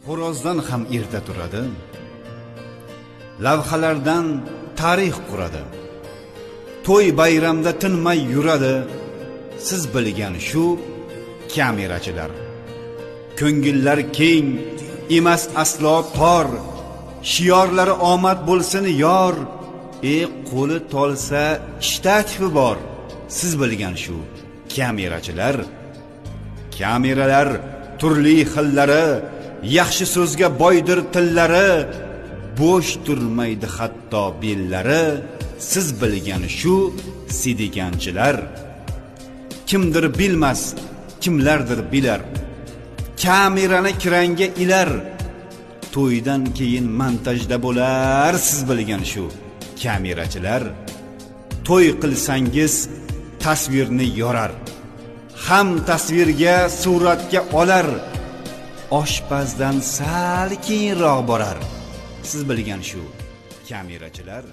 xo'rozdan ham erta turadi, lavhalardan tarix quradi, to'y bayramda tinmay yuradi. Siz bilgan shu kamerachilar. Ko'ngillar keng emas aslo tor, shiorlari omad bo'lsin yor. Qo'li tolsa ishtakifi bor. Siz bilgan shu kamerachilar. Kameralar turli xillari, yaxshi so'zga boydir tillari, bo'sh turmaydi hatto bellari. Siz bilgan shu sidiganchilar. Kimdir bilmas, kimlardir bilar, kamerani kiranga ilar, to'ydan keyin montajda bo'lar. Siz bilgan shu kamerachilar. To'y qilsangiz tasvirni yorar, ham tasvirga suratga olar, oshpazdan sal keyinroq borar. Siz bilgan shu kamerachilar.